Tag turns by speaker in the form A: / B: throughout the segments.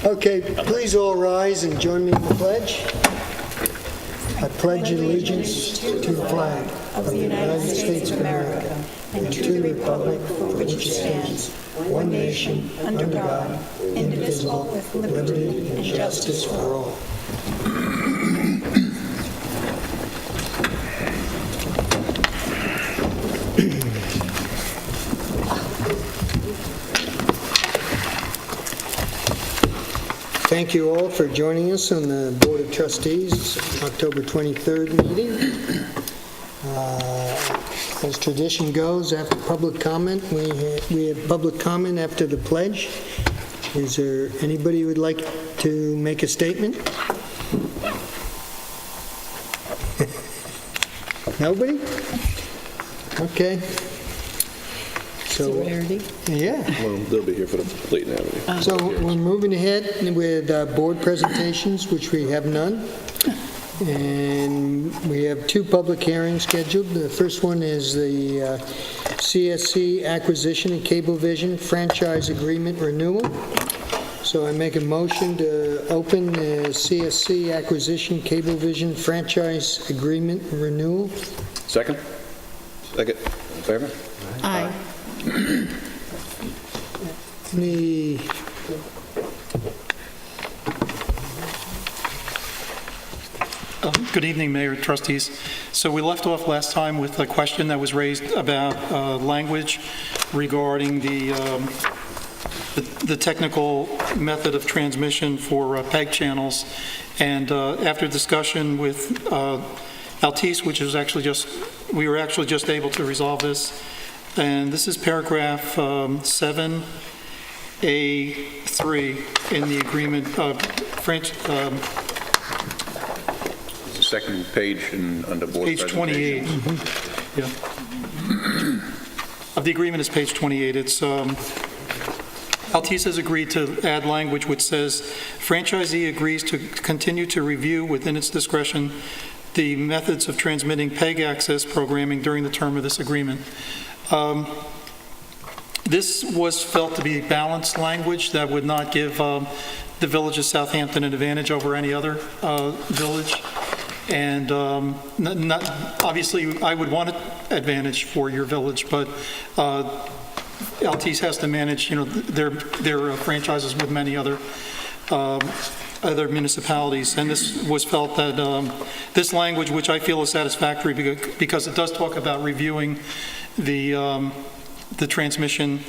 A: Okay, please all rise and join me in the pledge. I pledge allegiance to the flag of the United States of America and to the republic for which it stands, one nation, under God, indivisible, with liberty and justice for all. Thank you all for joining us on the Board of Trustees October 23rd meeting. As tradition goes, after public comment, we have public comment after the pledge. Is there anybody who would like to make a statement? Nobody? Okay. So, yeah.
B: Well, they'll be here for the Clayton Avenue.
A: So we're moving ahead with board presentations, which we have none. And we have two public hearings scheduled. The first one is the CSC Acquisition and Cablevision Franchise Agreement Renewal. So I make a motion to open the CSC Acquisition Cablevision Franchise Agreement Renewal.
B: Second? Second. In favor?
C: Aye.
D: Good evening, Mayor, Trustees. So we left off last time with a question that was raised about language regarding the technical method of transmission for PEG channels. And after discussion with Altice, which is actually we were actually just able to resolve this. And this is paragraph 7A3 in the agreement.
B: Second page under board
D: Page 28. Yeah. Of the agreement is page 28. It's Altice has agreed to add language which says, franchisee agrees to continue to review within its discretion the methods of transmitting PEG access programming during the term of this agreement. This was felt to be balanced language that would not give the Village of Southampton an advantage over any other village. And obviously, I would want an advantage for your village, but Altice has to manage, their franchises with many other municipalities. And this was felt that this language, which I feel is satisfactory because it does talk about reviewing the transmission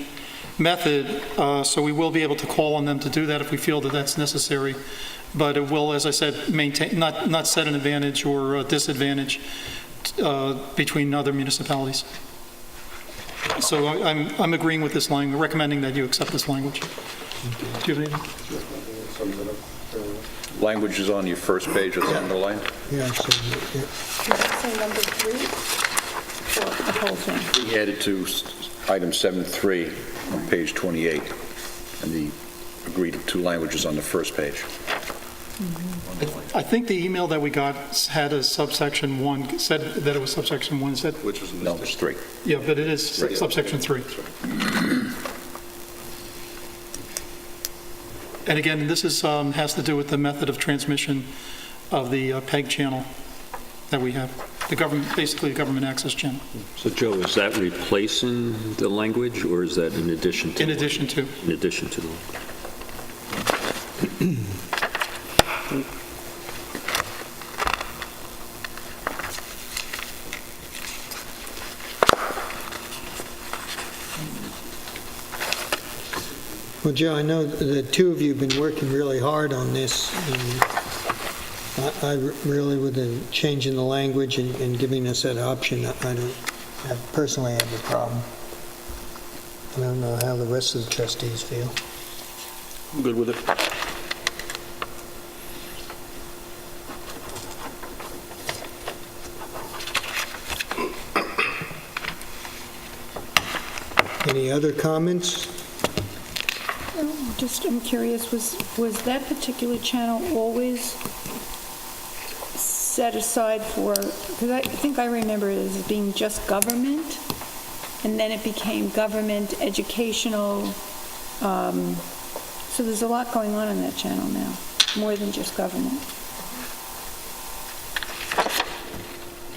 D: method, so we will be able to call on them to do that if we feel that that's necessary. But it will, as I said, maintain, not set an advantage or a disadvantage between other municipalities. So I'm agreeing with this language, recommending that you accept this language. Do you have anything?
B: Language is on your first page of the underline.
A: Yeah, so, yeah.
C: So number 3 or the whole thing?
B: We added to item 7.3 on page 28, and the agreed to languages on the first page.
D: I think the email that we got had a subsection 1, said that it was subsection 1. Is that?
B: Which was no, it's 3.
D: Yeah, but it is subsection 3. And again, this is has to do with the method of transmission of the PEG channel that we have, the government, basically the government access channel.
E: So, Joe, is that replacing the language, or is that in addition to?
D: In addition to.
E: In addition to the.
A: Well, Joe, I know the two of you have been working really hard on this. And I really, with the change in the language and giving us that option, I don't personally have a problem. I don't know how the rest of the trustees feel.
B: I'm good with it.
A: Any other comments?
C: I'm curious, was that particular channel always set aside for, because I think I remember it as being just government, and then it became government, educational, So there's a lot going on that channel now, more than just government.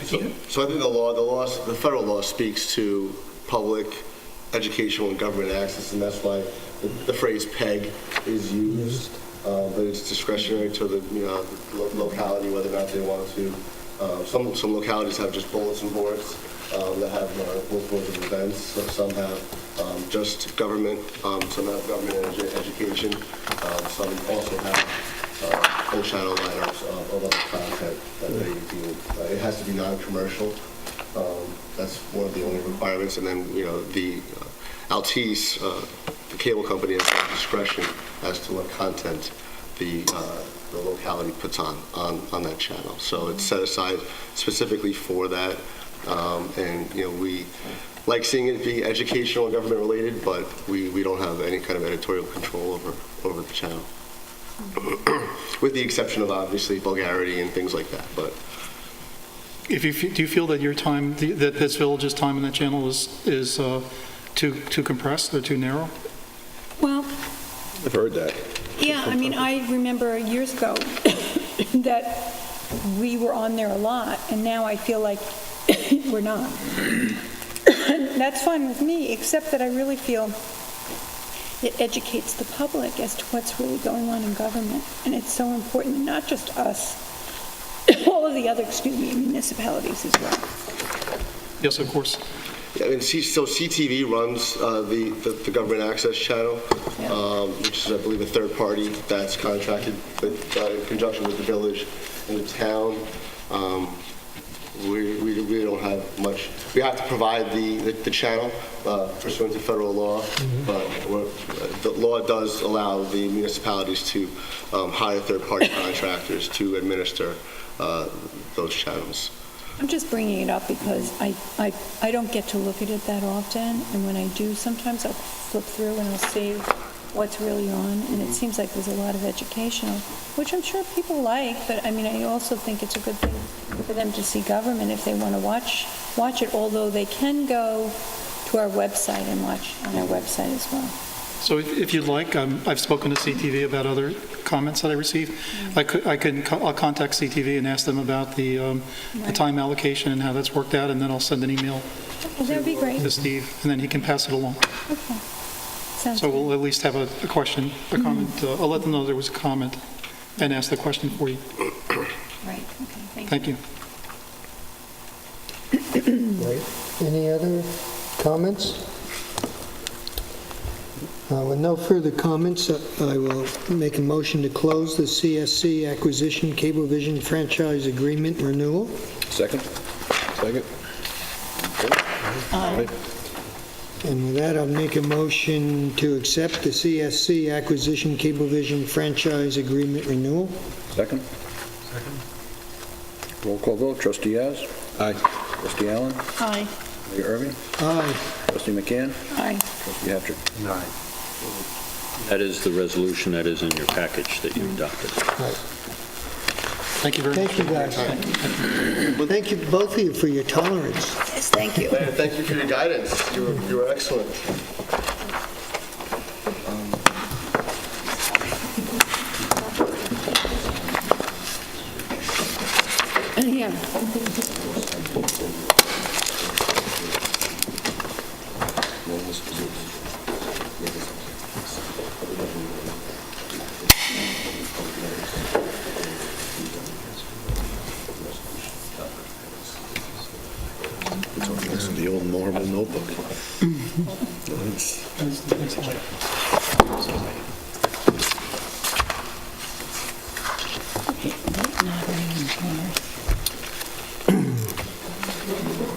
F: So I think the federal law speaks to public, educational, and government access, and that's why the phrase PEG is used. But it's discretionary to the locality whether or not they want to. Some localities have just bulletin boards that have bulletin boards of events. Some have just government. Some have government and education. Some also have full channel lineups of other content that they do. It has to be non-commercial. That's one of the only requirements. And then the Altice, the cable company, has some discretion as to what content the locality puts on that channel. So it's set aside specifically for that. And we like seeing it be educational and government related, but we don't have any kind of editorial control over the channel. With the exception of obviously vulgarity and things like that. But
D: Do you feel that your time, that this village's time in that channel is too compressed or too narrow?
C: Well,
B: I've heard that.
C: yeah, I mean, I remember years ago that we were on there a lot, and now I feel like we're not. That's fine with me, except that I really feel it educates the public as to what's really going on in government, and it's so important, not just us, all of the other, municipalities as well.
D: Yes, of course.
F: yeah, I mean, so CTV runs the government access channel, which is, I believe, a third party that's contracted with, in conjunction with the village and the town. We don't have much. We have to provide the channel pursuant to federal law, but the law does allow the municipalities to hire third-party contractors to administer those channels.
C: I'm just bringing it up because I don't get to look at it that often, and when I do, sometimes I'll flip through and I'll see what's really on, and it seems like there's a lot of educational, which I'm sure people like, but I mean, I also think it's a good thing for them to see government if they want to watch it, although they can go to our website and watch on our website as well.
D: So if you'd like, I've spoken to CTV about other comments that I received. I'll contact CTV and ask them about the time allocation and how that's worked out, and then I'll send an email
C: That'd be great.
D: to Steve, and then he can pass it along.
C: Okay. Sounds
D: So
C: good.
D: we'll at least have a question, a comment. I'll let them know there was a comment and ask the question for you.
C: Right, okay, thank you.
D: Thank you.
A: Right. Any other comments? With no further comments, I will make a motion to close the CSC acquisition Cablevision franchise agreement renewal.
B: Second? Second?
C: Aye.
A: And with that, I'll make a motion to accept the CSC acquisition Cablevision franchise agreement renewal.
B: Second? Second. Roll call vote. Trustee Yaz? Aye. Trustee Allen?
C: Aye.
B: Mayor Irving?
A: Aye.
B: Trustee McCann?
C: Aye.
B: Trustee Hatcher?
F: Aye.
E: That is the resolution that is in your package that you adopted.
D: Thank you very much.
A: Thank you, guys. Thank you, both of you, for your tolerance.
C: Yes, thank you.
F: Thank you for your guidance. You were excellent.
C: Yeah.
F: The old marble notebook.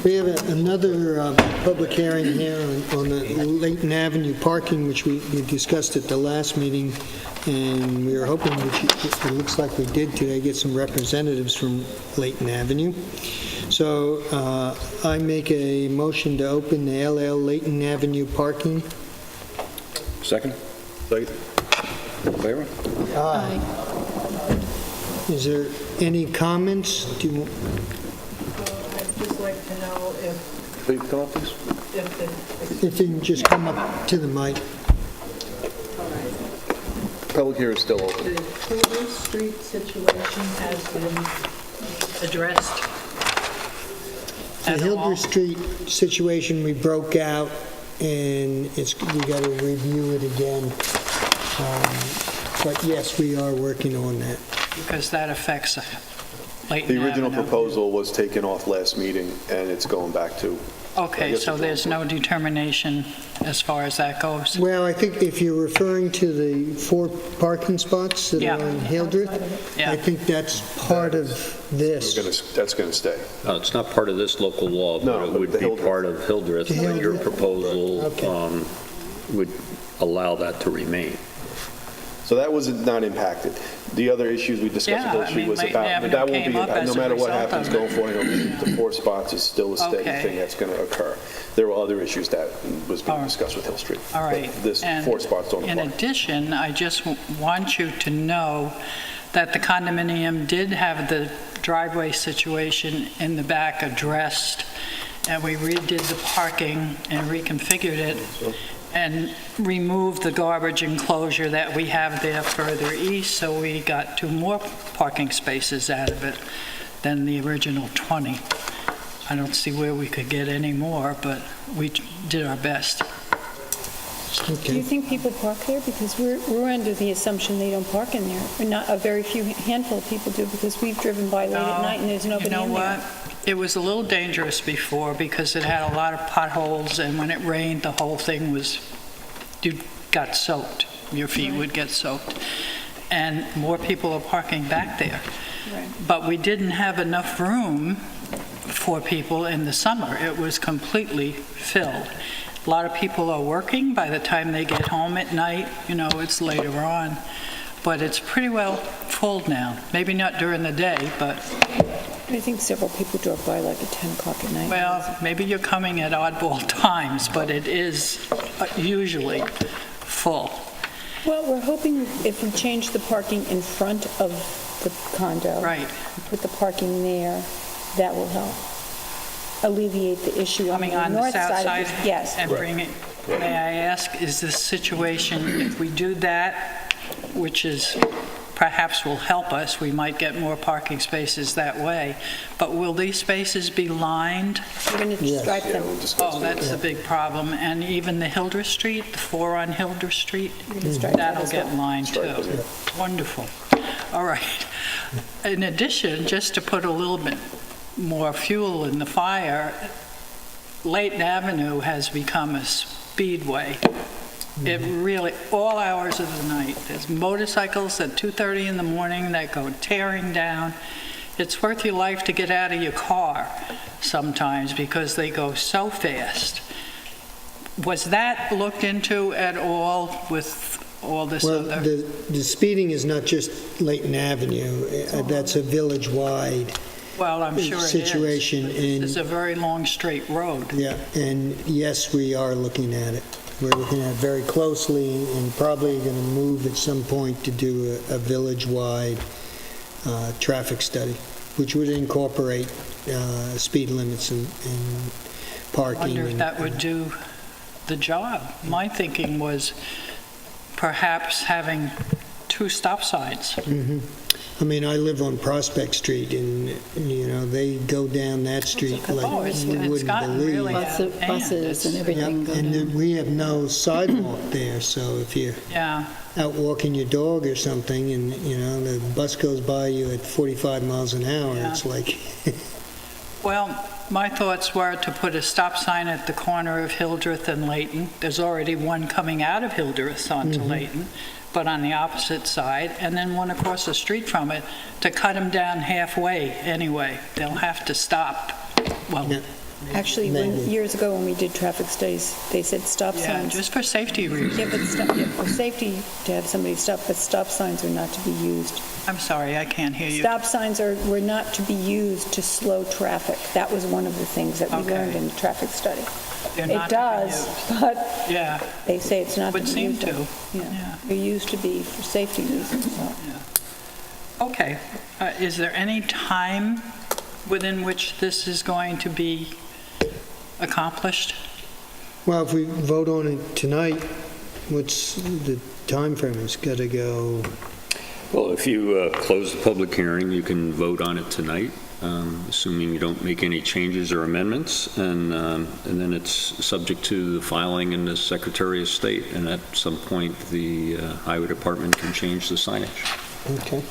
A: We have another public hearing here on the Layton Avenue parking, which we discussed at the last meeting, and we are hoping, which it looks like we did today, get some representatives from Layton Avenue. So I make a motion to open the LL Layton Avenue parking.
B: Second? Second. In favor?
C: Aye.
A: Is there any comments? Do you,
G: I'd just like to know
B: Please come up, please.
G: if
A: if you can just come up to the mic.
H: public hearing is still open.
G: The Cleveland Street situation has been addressed
A: The
G: at all?
A: Hildreth Street situation, we broke out, and we got to review it again. But yes, we are working on that.
G: Because that affects Layton
H: The original
G: Avenue.
H: proposal was taken off last meeting, and it's going back to...
G: Okay, so there's no determination as far as that goes?
A: Well, I think if you're referring to the 4 parking spots that
G: Yeah.
A: are in Hildreth,
G: Yeah.
A: I think that's part of this.
H: That's going to stay.
E: It's not part of this local law,
H: No,
E: but it
H: but
E: would
H: the
E: be
H: Hildreth.
E: part of Hildreth,
A: The
E: but your
A: Hildreth.
E: proposal
A: Okay.
E: would allow that to remain.
H: So that was not impacted. The other issues we discussed
G: Yeah,
H: with
G: I
H: Street
G: mean,
H: was
G: Layton
H: about, but
G: Avenue
H: that won't
G: came
H: be
G: up
H: impacted.
G: as
H: No
G: a
H: matter what
G: result
H: happens
G: of
H: going forward, the 4 spots is still a steady
G: Okay.
H: thing that's going to occur. There were other issues that was being
G: All right.
H: discussed with Hill Street.
G: All
H: but
G: right.
H: This
G: And
H: 4 spots don't
G: In
H: apply.
G: addition, I just want you to know that the condominium did have the driveway situation in the back addressed, and we redid the parking and reconfigured it, and removed the garbage enclosure that we have there further east, so we got 2 more parking spaces out of it than the original 20. I don't see where we could get any more, but we did our best.
C: Do you
A: Okay.
C: think people park there? Because we're under the assumption they don't park in there. Or not, a very few, handful of people do, because we've driven by late at night and there's nobody in
G: You know
C: there.
G: what? It was a little dangerous before because it had a lot of potholes, and when it rained, the whole thing was, you got soaked. Your feet would get soaked. And more people are parking back there.
C: Right.
G: But we didn't have enough room for people in the summer. It was completely filled. A lot of people are working by the time they get home at night. It's later on. But it's pretty well full now. Maybe not during the day, but,
C: I think several people drove by like at 10 o'clock at night.
G: well, maybe you're coming at oddball times, but it is usually full.
C: Well, we're hoping if we change the parking in front of the condo.
G: Right.
C: Put the parking there, that will help alleviate the issue on
G: Coming
C: the
G: on the
C: north
G: south
C: side
G: side
C: of this. Yes.
G: and bring it, may I ask, is this situation, if we do that, which is perhaps will help us, we might get more parking spaces that way, but will these spaces be lined?
C: We're going to
A: Yes.
C: stripe
H: Yeah,
C: them.
H: we'll discuss
G: Oh,
H: it.
G: that's the big problem. And even the Hildreth Street, the 4 on Hildreth Street,
C: We're going to stripe that
G: that'll
C: as
G: get
C: well.
G: lined too. Wonderful. All right. In addition, just to put a little bit more fuel in the fire, Layton Avenue has become a speedway. It really, all hours of the night, there's motorcycles at 2:30 in the morning that go tearing down. It's worth your life to get out of your car sometimes because they go so fast. Was that looked into at all with all this
A: Well,
G: other?
A: the speeding is not just Layton Avenue. That's a village-wide,
G: Well, I'm sure it is.
A: situation
G: But
A: in-
G: This is a very long straight road.
A: yeah, and yes, we are looking at it. We're looking at it very closely and probably going to move at some point to do a village-wide traffic study, which would incorporate speed limits and
G: I
A: parking.
G: wonder if
A: and-
G: that would do the job. My thinking was perhaps having 2 stop signs.
A: I mean, I live on Prospect Street, and, they go down that street
G: Oh,
A: like
G: it's
A: you wouldn't
G: gotten really
A: believe.
G: out of hand.
I: Buses and
G: It's-
I: everything go
A: And
I: down.
A: we have no sidewalk there, so if you're
G: Yeah,
A: out walking your dog or something, and, the bus goes by you at 45 miles an hour,
G: Yeah.
A: it's like,
G: well, my thoughts were to put a stop sign at the corner of Hildreth and Layton. There's already one coming out of Hildreth onto Layton, but on the opposite side, and then one across the street from it to cut them down halfway anyway. They'll have to stop. Well,
A: Yeah.
C: Actually,
A: Maybe.
C: years ago when we did traffic studies, they said stop
G: yeah,
C: signs.
G: just for safety reasons.
C: Yeah, but for safety, to have somebody stop, but stop signs are not to be used.
G: I'm sorry, I can't hear you.
C: Stop signs were not to be used to slow traffic. That was one of the things that we
G: Okay.
C: learned in the traffic study.
G: They're
C: It
G: not to be
C: does,
G: used.
C: but
G: Yeah,
C: they say it's not to be
G: would
C: used.
G: seem to.
C: Yeah,
G: Yeah.
C: they're used to be for safety reasons, so.
G: Okay. Is there any time within which this is going to be accomplished?
A: well, if we vote on it tonight, what's the timeframe? It's got to go,
E: Well, if you close the public hearing, you can vote on it tonight, assuming you don't make any changes or amendments, and then it's subject to the filing in the Secretary of State, and at some point, the Highway Department can change the signage.
A: okay.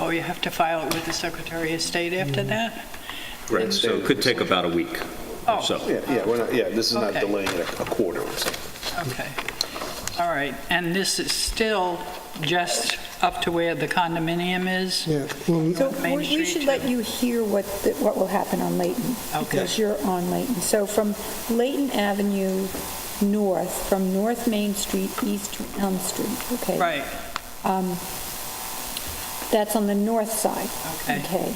G: Oh, you have to file it with the Secretary of State after that?
E: Right, so it could take about a week
G: Oh.
E: or so.
H: This is not
G: Okay.
H: delaying it a quarter or something.
G: Okay. All right, and this is still just up to where the condominium is?
A: Yeah, well,
C: So
G: Main
C: we
G: Street
C: should
G: too.
C: let you hear what will happen on Layton,
G: Okay.
C: because you're on Layton. So from Layton Avenue north, from North Main Street east to Elm Street, okay?
G: Right,
C: That's on the north side.
G: Okay.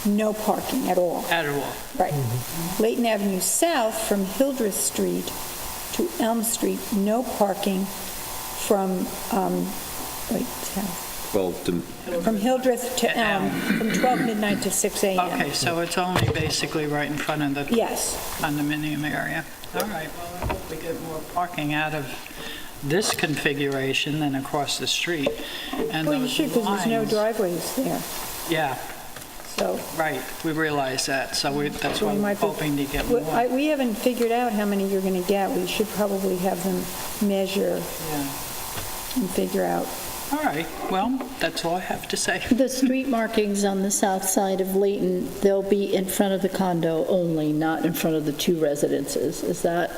C: No parking at all.
G: at all.
C: Right. Layton Avenue south, from Hildreth Street to Elm Street, no parking from, south.
E: Well,
C: From Hildreth to
G: To
C: Elm,
G: Elm.
C: from 12 midnight to 6 a.m.
G: Okay, so it's only basically right in front of the
C: Yes.
G: condominium area. All right, well, I hope we get more parking out of this configuration than across the street. And
C: Well, you
G: those
C: should, because there's no
G: lines-
C: driveways there,
G: Yeah,
C: so.
G: right, we realize that, so that's
C: so
G: why
C: we
G: we're
C: might be-
G: hoping to get
C: Well,
G: more.
C: We haven't figured out how many you're going to get. We should probably have them measure
G: Yeah.
C: and figure out.
G: All right, well, that's all I have to say.
I: The street markings on the south side of Layton, they'll be in front of the condo only, not in front of the two residences. Is that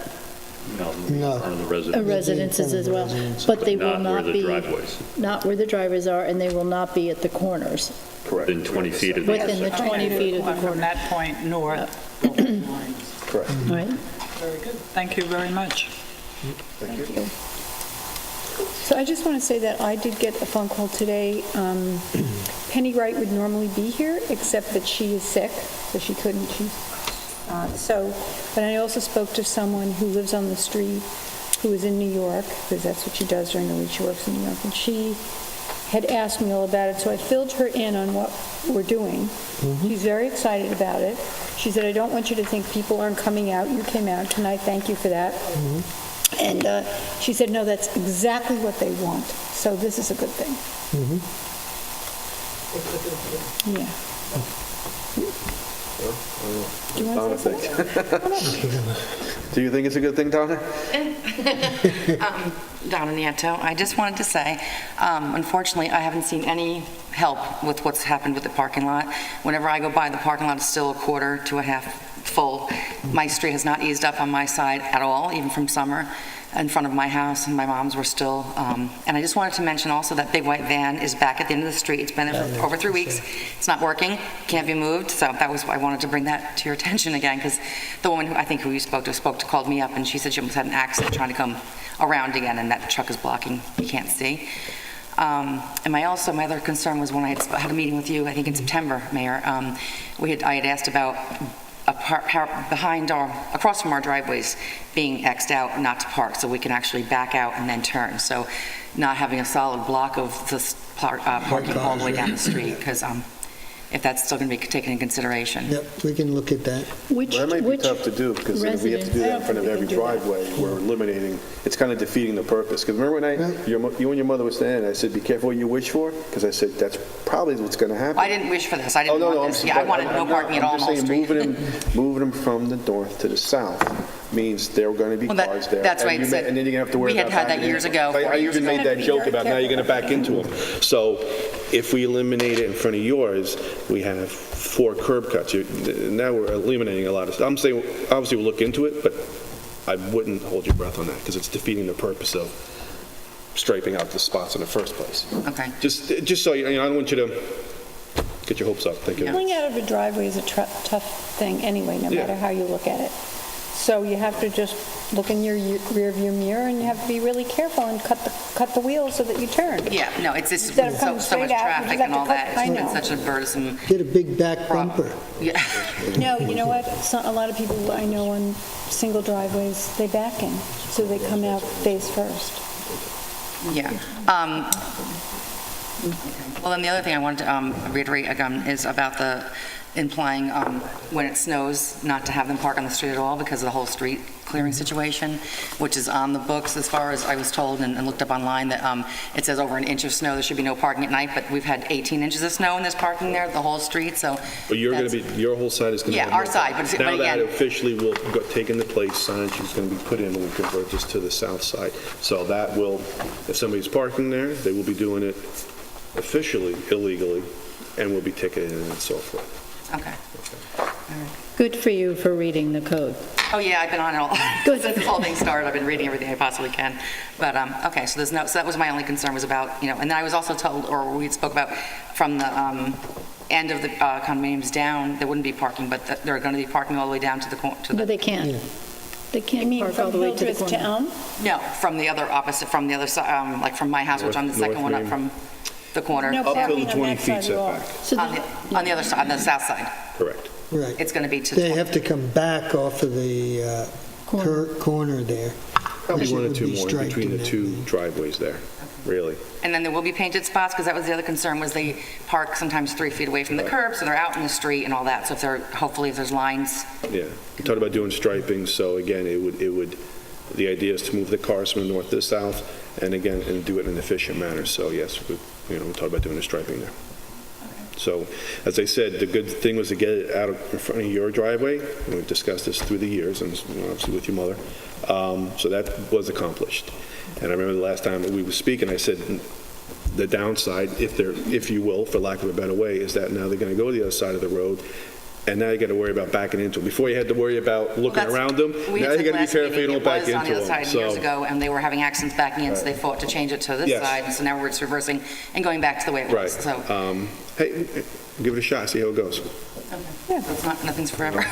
B: No.
A: No.
B: Front of the residence.
I: residences as well?
A: Residences.
I: But they will
E: Not where
I: not
E: the
I: be,
E: driveways,
I: not where the driveways are, and they will not be at the corners,
H: Correct.
E: within 20 feet of the
I: within the 20 feet of the
G: From
I: corner.
G: that point north.
H: Correct.
I: Right?
G: Very good. Thank you very much.
H: Thank you.
C: So I just want to say that I did get a phone call today. Penny Wright would normally be here, except that she is sick, so she couldn't. But I also spoke to someone who lives on the street, who is in New York, because that's what she does during the week. She works in New York, and she had asked me all about it, so I filled her in on what we're doing. She's very excited about it. She said, "I don't want you to think people aren't coming out. You came out, and I thank you for that." And she said, "No, that's exactly what they want, so this is a good thing." Yeah. Do you want
H: Donna
C: to say something?
H: Do you think it's a good thing, Donna?
J: Donna Nieto. I just wanted to say, unfortunately, I haven't seen any help with what's happened with the parking lot. Whenever I go by, the parking lot is still a quarter to a half full. My street has not eased up on my side at all, even from summer, in front of my house, and my mom's were still. And I just wanted to mention also that big white van is back at the end of the street. It's been there for over 3 weeks. It's not working, can't be moved, so that was, I wanted to bring that to your attention again, because the woman who, I think who you spoke to called me up, and she said she almost had an accident trying to come around again, and that truck is blocking, you can't see. And my other concern was when I had a meeting with you, I think in September, Mayor, I had asked about across from our driveways being X'd out not to park, so we can actually back out and then turn. So not having a solid block of this parking all the way down the street, because if that's still going to be taken into consideration.
A: Yep, we can look at that.
H: Well, that might be tough to do, because if we have to do that in front of every driveway, we're eliminating, it's kind of defeating the purpose. Because remember when you and your mother were standing, I said, be careful what you wish for, because I said, that's probably what's going to happen.
J: I didn't wish for this. I didn't want this. Yeah, I wanted no parking at all on the
H: I'm just
J: street.
H: saying, moving them from the north to the south means there are going to be
J: Well,
H: cars there.
J: that's
H: and
J: right.
H: you may- And then you're going to have to worry
J: We
H: about
J: had that
H: backing
J: years
H: in.
J: ago, 4
H: I
J: years
H: even
J: ago.
H: made that joke about now you're going to back into them. So if we eliminate it in front of yours, we have 4 curb cuts. Now we're eliminating a lot of stuff. I'm saying, obviously, we'll look into it, but I wouldn't hold your breath on that, because it's defeating the purpose of striping out the spots in the first place.
J: Okay.
H: Just so, I don't want you to get your hopes up. Thank you.
C: Pulling out of a driveway is a tough thing anyway, no
H: Yeah.
C: matter how you look at it. So you have to just look in your rear view mirror, and you have to be really careful and cut the wheels so that you turn.
J: Yeah, no, it's just
C: Instead of
J: so
C: coming
J: much
C: straight out, you
J: traffic
C: just have
J: and
C: to
J: all
C: cut-
J: that.
C: I
J: It's been
C: know.
J: such a burdensome.
A: Get a big back bumper.
J: Yeah.
C: No, you know what? A lot of people I know on single driveways, they back in, so they come out face first.
J: Yeah. Well, then the other thing I wanted to reiterate again is about the implying when it snows, not to have them park on the street at all because of the whole street clearing situation, which is on the books as far as I was told and looked up online that it says over an inch of snow, there should be no parking at night, but we've had 18 inches of snow and there's parking there, the whole street, so.
H: But you're going to be, your whole side is going to be.
J: Yeah, our side, but
H: Now
J: again.
H: that officially will take into place, signage is going to be put in when we convert this to the south side. So that will, if somebody's parking there, they will be doing it officially illegally and will be ticketed and so forth.
J: Okay.
I: Good for you for reading the code.
J: Oh, yeah, I've been on it all,
I: Good.
J: since this whole thing started, I've been reading everything I possibly can. But, okay, so so that was my only concern was about, and then I was also told, or we spoke about, from the end of the condominiums down, there wouldn't be parking, but there are going to be parking all the way down to the
I: But they can't. They
C: You
I: can't
C: mean
I: park all
C: from
I: the way to the
C: Hildreth
I: corner.
C: Town?
J: No, from the other opposite, from the other side, like from my house, which I'm the second one up
H: North
J: from the corner.
C: No
H: Up till
C: parking
H: the
C: on
H: 20
C: that
H: feet
C: side at all.
H: setback.
I: So
J: On the other side, on the south side.
H: Correct.
A: Right.
J: It's going to be to
A: They
J: 20.
A: have to come back off of the corner there.
H: Probably
A: It
H: one or
A: would
H: two
A: be
H: more
A: striped
H: between
A: in
H: the
A: that
H: two
A: way.
H: driveways there, really.
J: And then there will be painted spots, because that was the other concern, was they park sometimes 3 feet away from the curb, so they're out in the street and all that. So hopefully if there's lines,
H: Yeah. We talked about doing striping, so again, it would, the idea is to move the cars from the north to the south, and again, and do it in an efficient manner. So yes, we talked about doing the striping there. So, as I said, the good thing was to get it out in front of your driveway, and we've discussed this through the years, and obviously with your mother, so that was accomplished. And I remember the last time we were speaking, I said, the downside, if you will, for lack of a better way, is that now they're going to go to the other side of the road, and now you got to worry about backing into them. Before you had to worry about looking around them, now
J: we
H: you
J: had
H: got to
J: said
H: be
J: last
H: careful you
J: meeting,
H: don't back
J: it was on the
H: into
J: other
H: them.
J: side years ago, and they were having accidents backing in, so they fought to change it to this
H: Yes.
J: side, so now we're just reversing and going back to the way it
H: Right.
J: was, so.
H: Hey, give it a shot, see how it goes.
J: It's not, nothing's forever.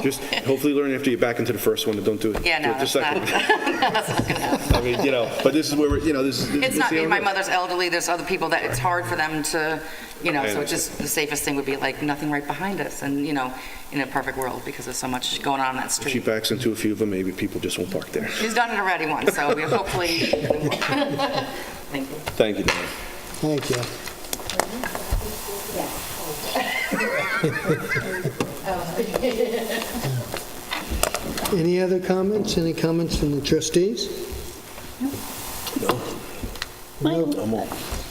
H: Just hopefully learn after you back into the first one and don't do it.
J: Yeah, no,
H: do it the
J: that's not,
H: second.
J: that's not gonna happen.
H: I mean, but this is where we're, this is.
J: It's not
H: see how
J: me,
H: it
J: my
H: goes.
J: mother's elderly, there's other people that it's hard for them to, so
H: understand.
J: it's just, the safest thing would be like nothing right behind us, and, in a perfect world, because there's so much going on that
H: If she
J: street.
H: backs into a few of them, maybe people just won't park there.
J: She's done it already once, so we hopefully, thank you.
H: Thank you, Don.
A: Thank you. Any other comments? Any comments from the trustees? No.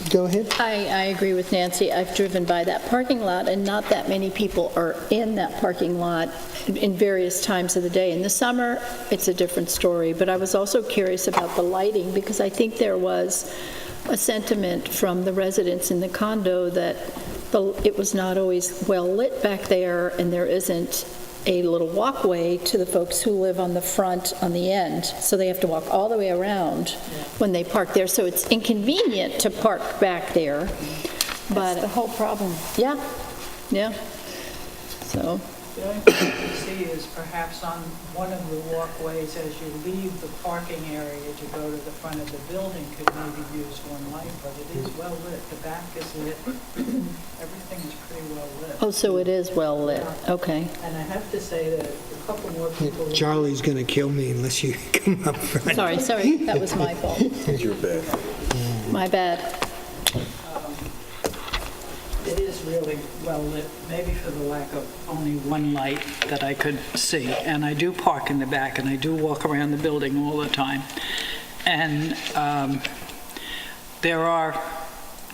A: Go ahead.
I: I agree with Nancy. I've driven by that parking lot, and not that many people are in that parking lot in various times of the day. In the summer, it's a different story, but I was also curious about the lighting, because I think there was a sentiment from the residents in the condo that it was not always well-lit back there, and there isn't a little walkway to the folks who live on the front, on the end, so they have to walk all the way around when they park there, so it's inconvenient to park back there,
C: That's
I: but,
C: the whole problem.
I: yeah, so,
G: The only thing I see is perhaps on one of the walkways as you leave the parking area to go to the front of the building could maybe use one light, but it is well lit. The back is lit. Everything is pretty well lit.
I: oh, so it is well-lit, okay.
G: And I have to say that a couple more people.
A: Charlie's going to kill me unless you come up front.
I: Sorry, that was my fault.
H: It's your bad.
I: My bad.
G: It is really well lit, maybe for the lack of only one light that I could see. And I do park in the back, and I do walk around the building all the time. And there are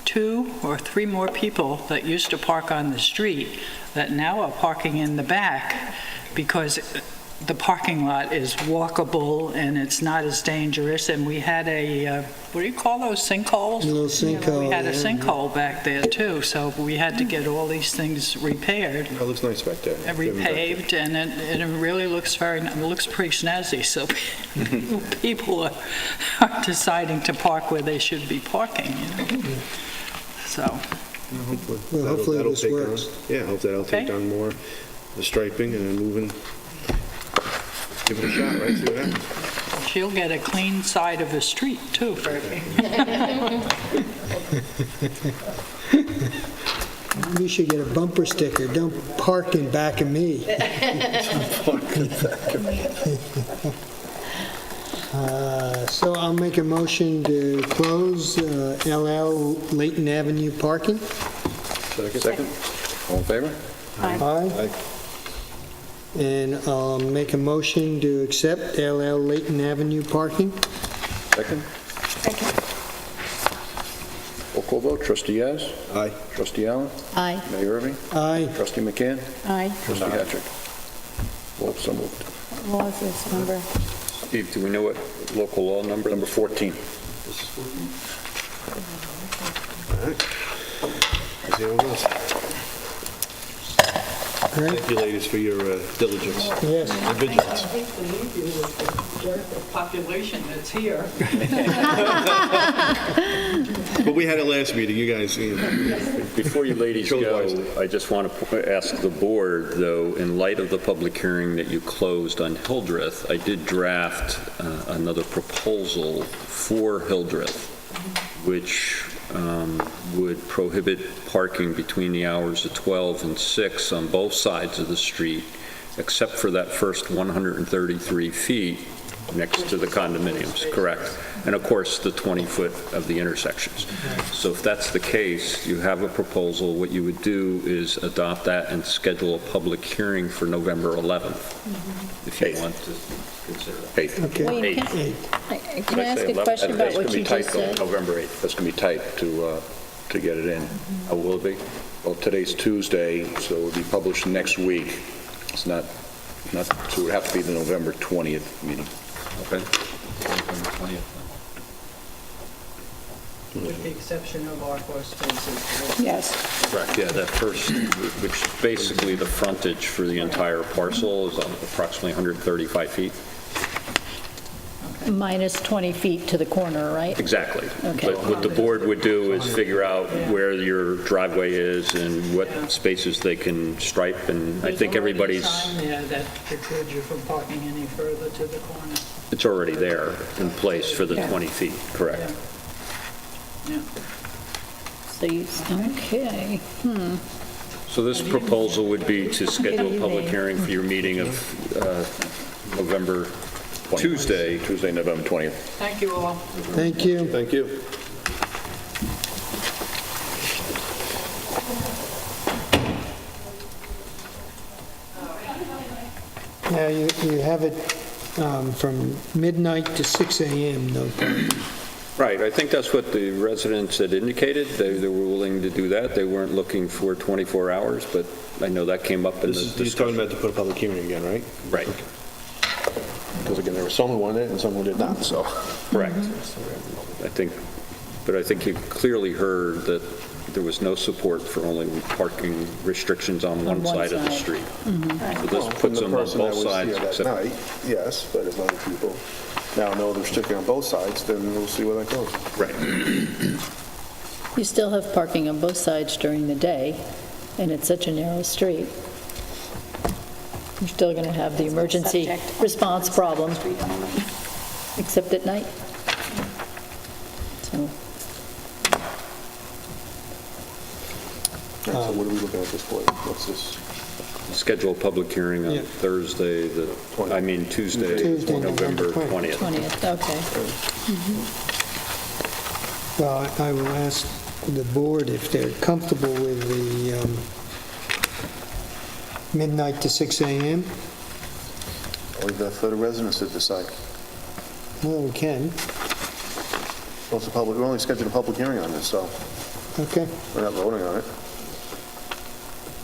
G: 2 or 3 more people that used to park on the street that now are parking in the back because the parking lot is walkable and it's not as dangerous. And we had a, what do you call those, sinkholes?
A: A little sinkhole,
G: We had a
A: yeah.
G: sinkhole back there too, so we had to get all these things repaired
H: It looks nice back there.
G: and repaved, and it really looks it looks pretty snazzy, so people are deciding to park where they should be parking, So,
A: Well, hopefully
H: That'll
A: this
H: take
A: works.
H: on- Yeah, hope that'll take
G: Okay.
H: on more, the striping and then moving, give it a shot, right, see what happens.
G: she'll get a clean side of the street, too.
A: You should get a bumper sticker, don't park in back of me. So I'll make a motion to close LL Layton Avenue parking.
B: Second? All in favor?
A: Aye. And I'll make a motion to accept LL Layton Avenue parking.
B: Second? Roll call vote, trustee Yaz?
H: Aye.
B: Trustee Allen?
I: Aye.
B: Mayor Irving?
A: Aye.
B: Trustee McCann?
C: Aye.
B: Trustee Hattrick? Vote so moved.
C: What was this number?
E: Steve, do we know what local law number?
B: Number 14.
H: See how it goes. Thank you, ladies, for your diligence
A: Yes.
H: and vigilance.
G: I hate to leave you with the population that's here.
H: But we had it last meeting, you guys,
E: Before you ladies
H: Chose
E: go,
H: wisely.
E: I just want to ask the board, though, in light of the public hearing that you closed on Hildreth, I did draft another proposal for Hildreth, which would prohibit parking between the hours of 12 and 6 on both sides of the street, except for that first 133 feet next to the condominiums, correct? And of course, the 20-foot of the intersections. So if that's the case, you have a proposal, what you would do is adopt that and schedule a public hearing for November 11th, if you want to consider that.
B: 8th.
A: Okay.
I: Well, you
E: Eight.
I: can
B: Did
I: I ask a question about what you just said?
B: November 8th. That's going to be tight to get it in. How will it be? Well, today's Tuesday, so it will be published next week. It's not, so it would have to be the November 20th meeting.
E: Okay?
G: With the exception of our four spaces.
C: Yes.
E: Correct, yeah, that first, which is basically the frontage for the entire parcel is approximately 135 feet.
I: Minus 20 feet to the corner, right?
E: Exactly.
I: Okay.
E: But what the board would do is figure out where your driveway is and what spaces they can stripe, and I think everybody's,
G: There's already a sign there that precludes you from parking any further to the corner.
E: it's already there in place for the 20 feet, correct?
G: Yeah.
I: So you, okay.
E: So this proposal would be to schedule a public hearing for your meeting of November, Tuesday,
B: November 20th.
G: Thank you all.
A: Thank you.
H: Thank you.
A: Now, you have it from midnight to 6 a.m., no parking.
E: Right, I think that's what the residents had indicated. They were willing to do that. They weren't looking for 24 hours, but I know that came up in the
H: He's talking
E: discussion.
H: about to put a public hearing again, right?
E: Right,
H: Because again, there were some who wanted it and some who did not, so.
E: correct. I think you clearly heard that there was no support for only parking restrictions on one side of the street. So this puts them on both sides.
H: That
E: except-
H: night, yes, but if other people now know they're restricting on both sides, then we'll see where that goes.
E: Right.
I: You still have parking on both sides during the day, and it's such a narrow street. You're still going to have the emergency response problem, except at night. So,
H: So what are we looking at this point? What's this?
E: Schedule a public hearing on
A: Yeah.
E: Tuesday,
A: Tuesday,
E: November
A: November
E: 20th.
I: 20th, okay.
A: Well, I will ask the board if they're comfortable with the midnight to 6 a.m.
H: I'll leave that for the residents to decide.
A: Well, we can.
H: Well, it's a public, we're only scheduling a public hearing on this, so
A: Okay.
H: we're not voting on it.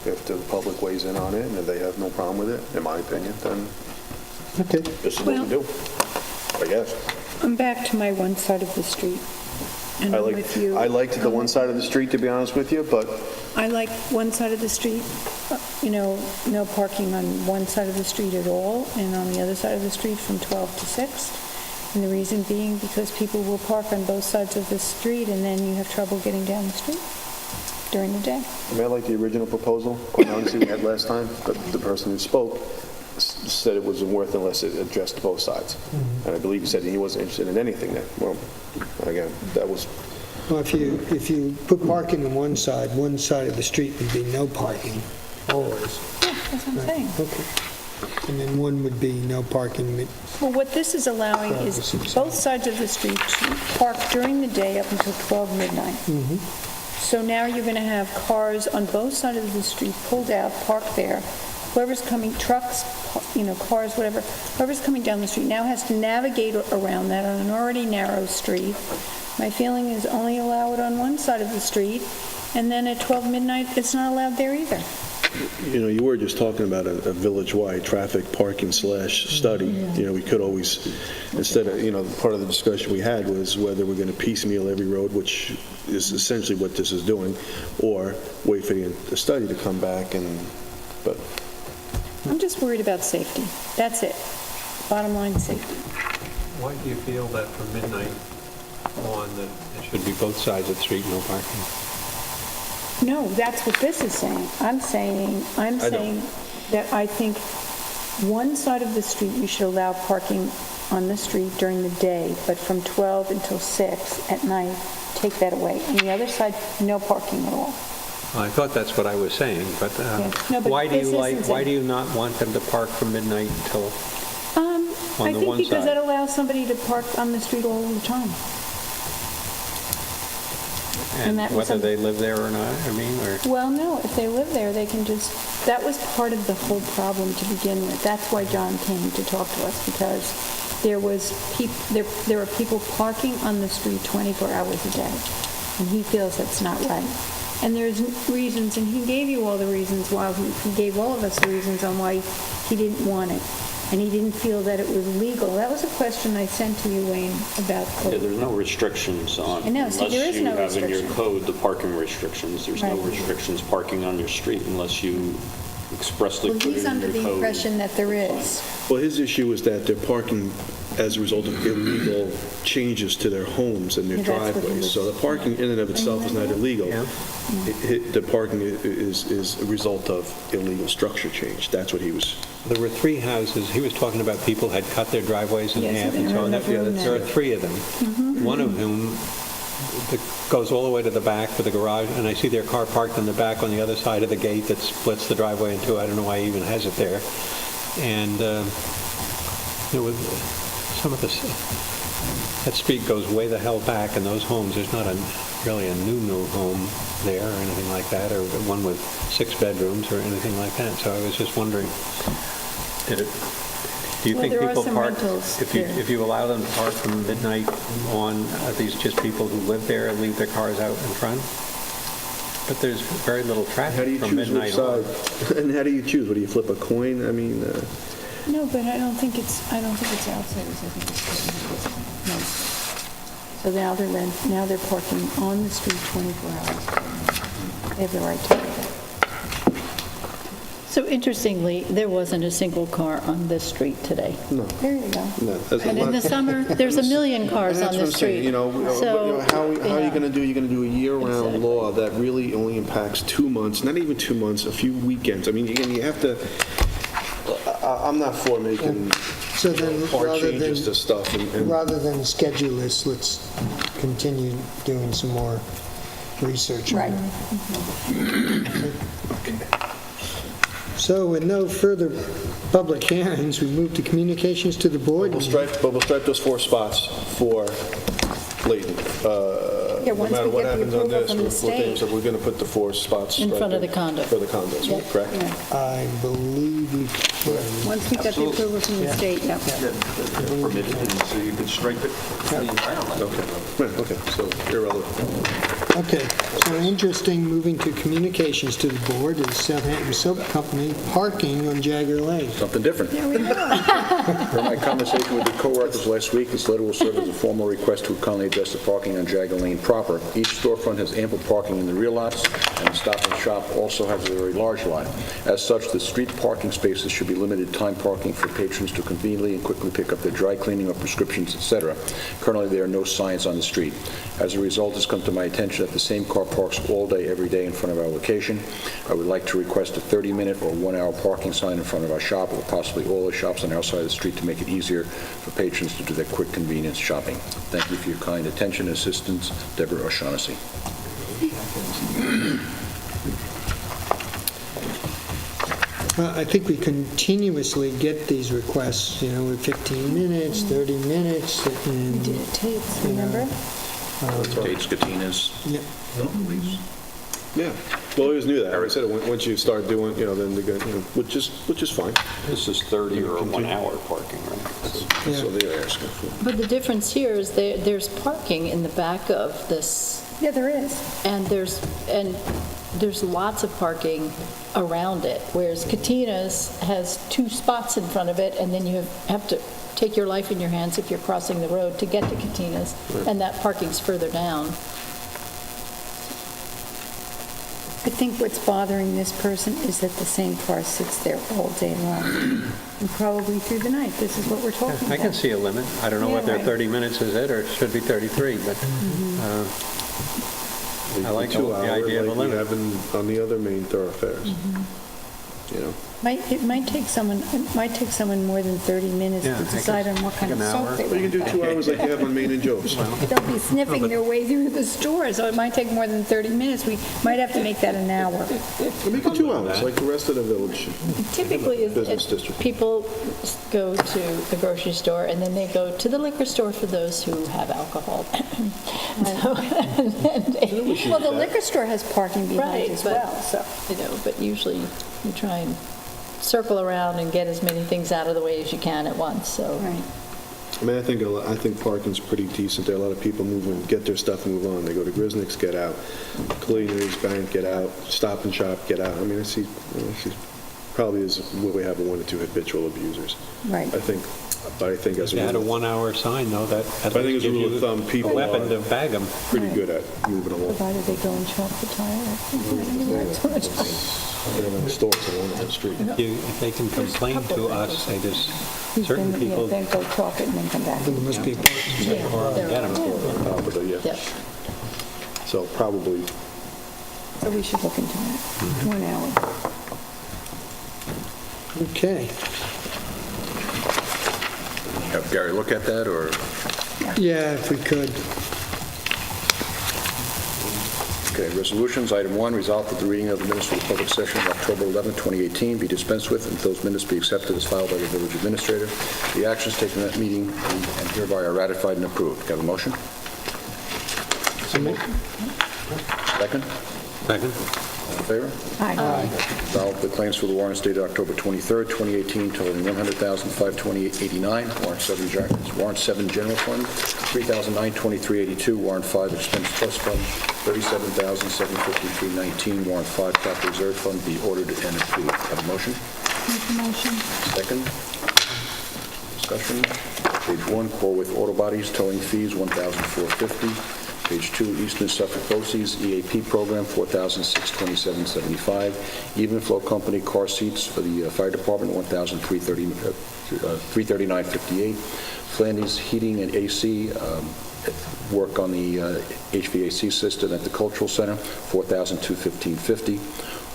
H: If the public weighs in on it, and if they have no problem with it, in my opinion, then
A: Okay.
H: this is what we do. I guess.
C: I'm back to my one side of the street. And I'm with you.
H: I liked the one side of the street, to be honest with you, but
C: I like one side of the street, no parking on one side of the street at all, and on the other side of the street from 12 to 6. And the reason being because people will park on both sides of the street, and then you have trouble getting down the street during the day.
H: I mean, I like the original proposal, quite honestly, we had last time, but the person who spoke said it wasn't worth unless it addressed both sides. And I believe he said he wasn't interested in anything then. Well, again, that was,
A: Well, if you put parking on one side of the street would be no parking, always.
C: Yeah, that's what I'm saying.
A: Okay. And then one would be no parking.
C: Well, what this is allowing is both sides of the street to park during the day up until 12 midnight. So now you're going to have cars on both sides of the street pulled out, parked there. Whoever's coming, trucks, cars, whatever, whoever's coming down the street now has to navigate around that on an already narrow street. My feeling is only allow it on one side of the street, and then at 12 midnight, it's not allowed there either.
H: You were just talking about a village-wide traffic parking / study. We could always, instead of, part of the discussion we had was whether we're going to piecemeal every road, which is essentially what this is doing, or wait for the study to come back but
C: I'm just worried about safety. That's it. Bottom line, safety.
K: Why do you feel that from midnight on that it should be both sides of the street, no parking?
C: No, that's what this is saying. I'm saying that I think one side of the street you should allow parking on the street during the day, but from 12 until 6 at night, take that away. And the other side, no parking at all.
K: I thought that's what I was saying, but
C: No, but
K: why do
C: this
K: you not want them to park from midnight until
C: I
K: the
C: think
K: one
C: because
K: side?
C: that allows somebody to park on the street all the time.
K: And
C: that was
K: whether
C: some-
K: they live there or not, or...
C: Well, no, if they live there, they can just, that was part of the whole problem to begin with. That's why John came to talk to us, because there were people parking on the street 24 hours a day, and he feels that's not right. And there's reasons, and he gave you all the reasons why, he gave all of us the reasons on why he didn't want it. And he didn't feel that it was legal. That was a question I sent to you, Wayne, about code.
E: Yeah, there's no restrictions on,
C: I know, see, there is no
E: unless you have in your
C: restriction.
E: code the parking restrictions. There's no
C: Right.
E: restrictions parking on your street unless you expressly
C: Well,
E: put it
C: he's
E: in
C: under
E: your
C: the
E: code.
C: impression that there is.
H: Well, his issue is that they're parking as a result of illegal changes to their homes and their
C: Yeah, that's what he
H: driveways.
C: was-
H: So the parking in and of itself is not illegal. The parking is a result of illegal structure change. That's what he was...
K: There were 3 houses, he was talking about people had cut their driveways in
C: Yes,
K: half
C: I
K: and so on.
C: remember
K: There are
C: that.
K: 3 of them. One of whom goes all the way to the back with the garage, and I see their car parked in the back on the other side of the gate that splits the driveway in 2. I don't know why he even has it there. And with some of that street goes way the hell back, and those homes, there's not really a new home there or anything like that, or one with 6 bedrooms or anything like that. So I was just wondering, do you
C: Well,
K: think
C: there are
K: people
C: some
K: park,
C: rentals
K: if
C: there.
K: you allow them to park from midnight on, are these just people who live there and leave their cars out in front? But there's very little
H: How do
K: traffic
H: you
K: from
H: choose which
K: midnight on.
H: side? And how do you choose? What do you flip a coin? I mean...
C: No, but I don't think it's outsiders. I think it's no. So now they're parking on the street 24 hours. They have the right to do that.
I: So interestingly, there wasn't a single car on this street today.
C: There you go.
H: No, that's
I: And in the summer, there's a million cars
H: And
I: on
H: that's
I: the
H: what I'm saying,
I: street. So,
H: how are you
I: yeah.
H: going to do? You're going to do a year-round
I: Exactly.
H: law that really only impacts 2 months, not even 2 months, a few weekends. I mean, again, you have to, I'm not for making
A: So then,
H: hard changes to stuff. And
A: rather than schedule this, let's continue doing some more research.
C: Right.
A: So with no further public hearings, we move to communications to the board.
H: we'll stripe those 4 spots for Layton.
C: Yeah,
H: No
C: once
H: matter
C: we
H: what
C: get the
H: happens on
C: approval
H: this,
C: from the state.
H: we're going to put the 4 spots
I: In
H: right
I: front of
H: there
I: the condo.
H: For the condos,
I: Yep.
H: correct?
C: Yeah.
A: I believe we can.
C: Once we get the approval from the state, yeah.
B: Permitted, so you can stripe it the entire line.
H: Okay, so irrelevant.
A: Okay, so interesting, moving to communications to the board is Southampton Soap Company parking on Jagger Lane.
B: Something different.
C: There we go.
B: Per my conversation with the co-workers last week, this letter will serve as a formal request to kindly adjust the parking on Jagger Lane proper. Each storefront has ample parking in the rear lots, and the Stop and Shop also has a very large lot. As such, the street parking spaces should be limited time parking for patrons to conveniently and quickly pick up their dry cleaning or prescriptions, etc. Currently, there are no signs on the street. As a result, it's come to my attention that the same car parks all day, every day in front of our location. I would like to request a 30-minute or 1-hour parking sign in front of our shop, or possibly all the shops on our side of the street, to make it easier for patrons to do their quick convenience shopping. Thank you for your kind attention and assistance, Deborah O'Shaughnessy.
A: I think we continuously get these requests, with 15 minutes, 30 minutes, and...
C: We did it tapes, remember?
B: Dates, Katinas,
A: Yep.
B: leaves.
H: Yeah, well, I always knew that. I said, once you start doing, then they're going, which is fine.
E: This is 30 or 1 hour parking, right?
H: That's what they're asking for.
I: But the difference here is there's parking in the back of this,
C: Yeah, there is.
I: and there's lots of parking around it, whereas Katina's has 2 spots in front of it, and then you have to take your life in your hands if you're crossing the road to get to Katina's, and that parking's further down.
C: I think what's bothering this person is that the same car sits there all day long, and probably through the night. This is what we're talking about.
K: I can see a limit. I don't know
C: Yeah,
K: what their
C: right.
K: 30 minutes is it, or it should be 33, but I like the
H: 2 hour,
K: idea of a
H: like we
K: limit.
H: have on the other main thoroughfares.
C: It might take someone more than 30 minutes
K: Yeah,
C: to
K: I guess
C: decide on what kind of
K: an hour.
C: soap they
H: Well, you
C: want.
H: can do 2 hours like you have on Main and Joe's.
C: They'll be sniffing their way through the store, so it might take more than 30 minutes. We might have to make that an hour.
H: Make it 2 hours, like the rest of the village.
I: Typically,
H: Business district.
I: people go to the grocery store, and then they go to the liquor store for those who have alcohol. So, and then they-
C: Well, the liquor store has parking behind
I: Right,
C: as
I: but-
C: well, so.
I: but usually you try and circle around and get as many things out of the way as you can at once, so.
C: Right.
H: I mean, I think parking's pretty decent there. A lot of people move in, get their stuff and move on. They go to Grisnick's, get out. Cleaners, Bank, get out. Stop and Shop, get out. I mean, I see probably is where we have 1 or 2 habitual abusers.
C: Right.
H: I think as
K: If you had a
H: a
K: 1 hour sign, though, that at
H: I think
K: least
H: as a
K: gives
H: rule
K: you
H: of thumb, people
K: a weapon
H: are
K: to bag them.
H: pretty good at moving along.
C: Provided they go and shop the tire.
H: They don't have stores along that street.
K: If they can complain to us, they just,
C: Who's
K: certain
C: been-
K: people,
C: Then go chalk it and then come back.
A: There must be parking.
K: or get them.
H: On top of it, yeah.
I: Yeah.
H: So probably,
C: So we should look into that. 1 hour.
A: Okay.
B: Have Gary look at that, or?
A: Yeah, if we could.
B: Okay, resolutions. Item 1, resolved that the reading of the minutes of the public session of October 11, 2018 be dispensed with, and those minutes be accepted as filed by the village administrator. The actions taken at that meeting and hereby are ratified and approved. Can I have a motion? Second?
K: Second?
B: All in favor?
C: Aye.
B: Resolved, the claims for the warrants dated October 23, 2018 totaling $100,528.89. Warrant 7 General Fund, $3,923.82. Warrant 5 Expense Trust Fund, $37,753.19. Warrant 5 Capital Reserve Fund be ordered and approved. Have a motion?
C: Make the motion.
B: Second? Discussion? Page 1, Core with Auto Bodies, towing fees, $1,450. Page 2, Eastern Suffolk BOCES EAP program, $4,627.75. Even Flow Company car seats for the fire department, $1,339.58. Flanders Heating and AC, work on the HVAC system at the Cultural Center, $4,215.50.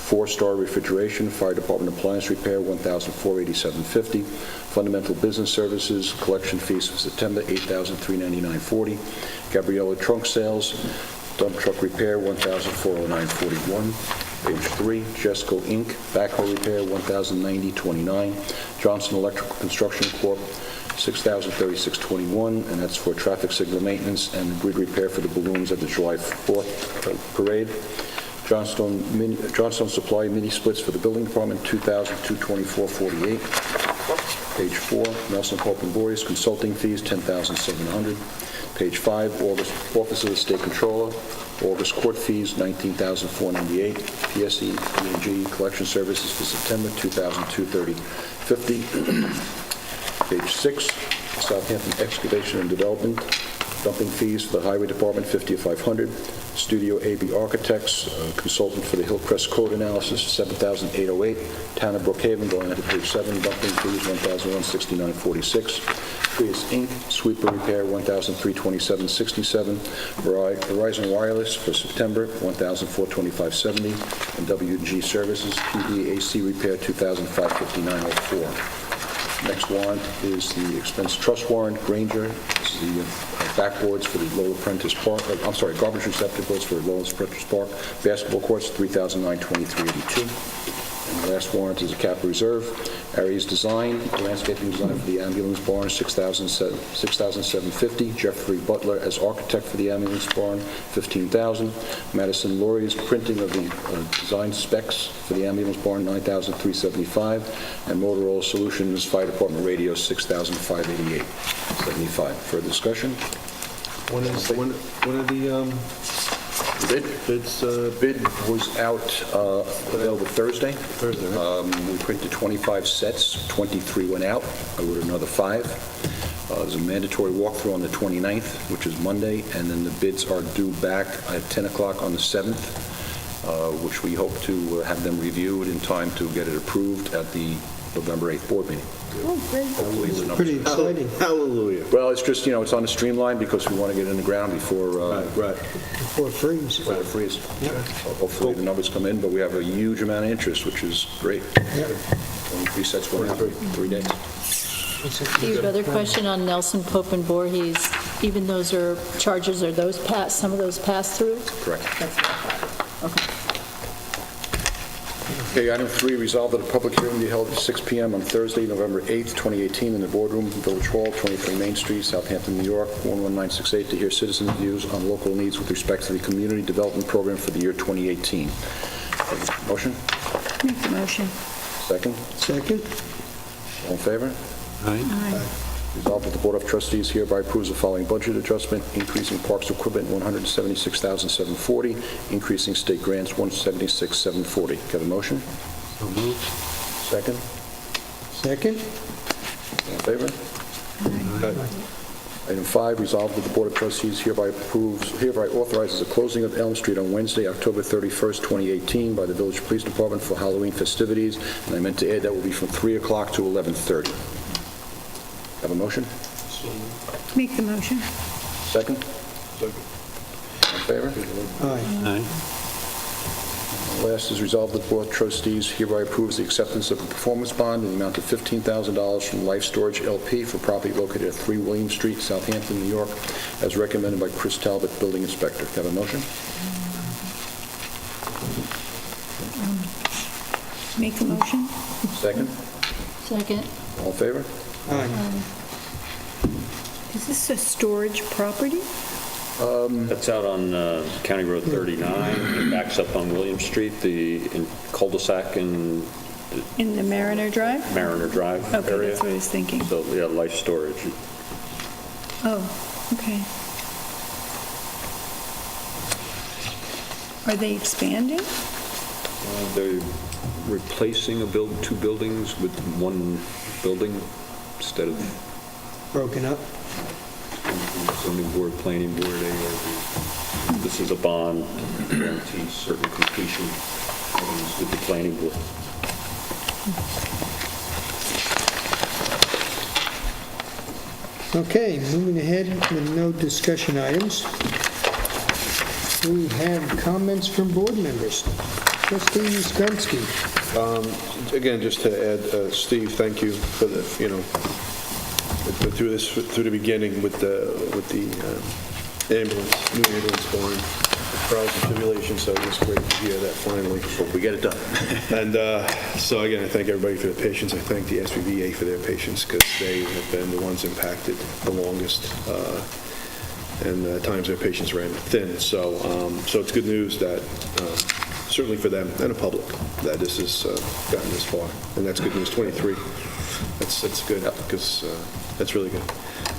B: 4-Star Refrigeration, Fire Department Appliance Repair, $1,487.50. Fundamental Business Services, collection fees for September, $8,399.40. Gabriella Trunk Sales, dump truck repair, $1,409.41. Page 3, Jesco Inc., backhoe repair, $1,090.29. Johnson Electrical Construction Corp., $6,036.21, and that's for traffic signal maintenance and grid repair for the balloons at the July 4th parade. Johnstone Supply mini splits for the building department, $2,224.48. Page 4, Nelson Pope and Boyce consulting fees, $10,700. Page 5, Office of the State Controller, August court fees, $19,498. PSE E&G collection services for September, $2,230.50. Page 6, Southampton Excavation and Development, dumping fees for the Highway Department, $5,500. Studio AB Architects, consultant for the Hillcrest Code Analysis, $7,808. Town of Brookhaven, going on to page 7, dumping fees, $1,169.46. Prius Inc., sweeper repair, $1,327.67. Verizon Wireless for September, $1,425.70. And W&G Services, PDAC repair, $2,559.04. Next warrant is the expense trust warrant, Granger. This is the backboards for the Lowell Prentice Park, garbage receptacles for Lowell Prentice Park. Basketball courts, $3,923.82. And Last warrant is a capital reserve. Aries Design, landscaping design for the ambulance barn, $6,750. Jeffrey Butler as architect for the ambulance barn, $15,000. Madison Laurie's printing of the design specs for the ambulance barn, $9,375. And Motorola Solutions Fire Department radio, $6,588.75. Further discussion?
H: When are the bids?
B: Bid was out available Thursday.
H: Thursday, right?
B: We printed 25 sets, 23 went out. I ordered another 5. There's a mandatory walkthrough on the 29th, which is Monday, and then the bids are due back at 10 o'clock on the 7th, which we hope to have them reviewed in time to get it approved at the November 8th board meeting.
C: Oh, great.
B: Hopefully the numbers-
A: Pretty exciting.
H: Hallelujah.
B: Well, it's just, it's on the streamline because we want to get it in the ground before
H: Right.
A: Before it freezes.
B: before it freezes. Hopefully the numbers come in, but we have a huge amount of interest, which is great. 23 sets went out in 3 days.
I: Steve, other question on Nelson, Pope, and Voorhees, even those are charges, are those some of those pass-through?
B: Correct.
I: Okay.
B: Okay, item 3, resolved that a public hearing be held at 6 p.m. on Thursday, November 8th, 2018, in the boardroom, Village Hall, 23 Main Street, Southampton, New York, 11968, to hear citizens' views on local needs with respect to the Community Development Program for the year 2018. Motion?
C: Make the motion.
B: Second?
A: Second?
B: All in favor?
C: Aye.
B: Resolved that the Board of Trustees hereby approves the following budget adjustment: increasing parks equipment $176,740, increasing state grants $176,740. Got a motion?
K: So moved.
B: Second?
A: Second?
B: All in favor? Item 5, resolved that the Board of Trustees hereby authorizes the closing of Elm Street on Wednesday, October 31st, 2018, by the Village Police Department for Halloween festivities, and I meant to add that will be from 3 o'clock to 11:30. Have a motion?
C: Make the motion.
B: Second? All in favor?
A: Aye.
B: Last is resolved that the Board of Trustees hereby approves the acceptance of a performance bond in the amount of $15,000 from Life Storage LP for property located at 3 William Street, Southampton, New York, as recommended by Chris Talbot, Building Inspector. Have a motion?
C: Make the motion.
B: Second?
I: Second.
B: All in favor?
A: Aye.
C: Is this a storage property?
E: That's out on County Road 39. It backs up on William Street, the cul-de-sac in
C: In the Mariner Drive?
E: Mariner Drive
C: Okay,
E: area.
C: that's what I was thinking.
E: So, yeah, Life Storage.
C: Oh, okay. Are they expanding?
E: They're replacing 2 buildings with 1 building instead of
A: Broken up?
E: zoning board, planning board, ARB. This is a bond that guarantees certain completion items with the planning board.
A: Okay, moving ahead with no discussion items. We have comments from board members. Trustee Skunsky.
H: Again, just to add, Steve, thank you for the, through the beginning with the ambulance, new ambulance barn, trials and tribulations, so it's great to hear that finally.
B: Hope we get it done.
H: And so again, I thank everybody for their patience. I thank the SBVA for their patience because they have been the ones impacted the longest, and at times their patience ran thin. So it's good news that certainly for them and the public that this has gotten this far, and that's good news. 23. That's good because that's really good.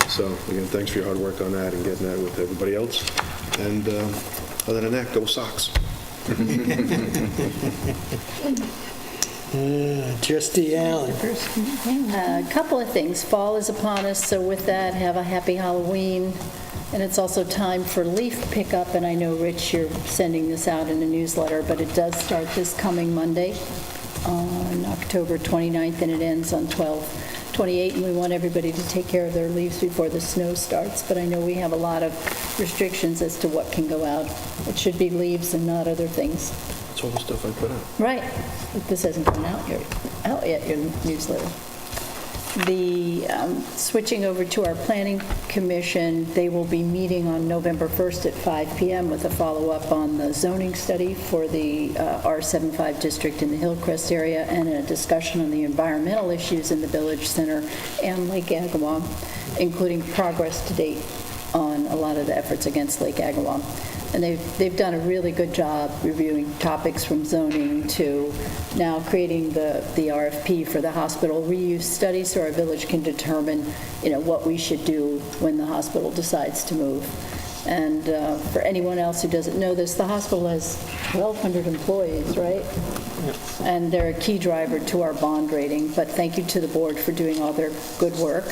H: So again, thanks for your hard work on that and getting that with everybody else. And other than that, go Sox.
A: Trustee Allen.
I: A couple of things. Fall is upon us, so with that, have a happy Halloween. And it's also time for leaf pickup, and I know, Rich, you're sending this out in a newsletter, but it does start this coming Monday on October 29th, and it ends on 12/28, and we want everybody to take care of their leaves before the snow starts, but I know we have a lot of restrictions as to what can go out. It should be leaves and not other things.
H: That's all the stuff I put out.
I: Right. But this hasn't gone out yet, your newsletter. Switching over to our Planning Commission, they will be meeting on November 1st at 5 PM with a follow-up on the zoning study for the R75 district in the Hillcrest area and a discussion on the environmental issues in the Village Center and Lake Agawam, including progress to date on a lot of the efforts against Lake Agawam. And they've done a really good job reviewing topics from zoning to now creating the RFP for the hospital reuse study so our village can determine, what we should do when the hospital decides to move. And for anyone else who doesn't know this, the hospital has 1,200 employees, right? And they're a key driver to our bond rating. But thank you to the board for doing all their good work.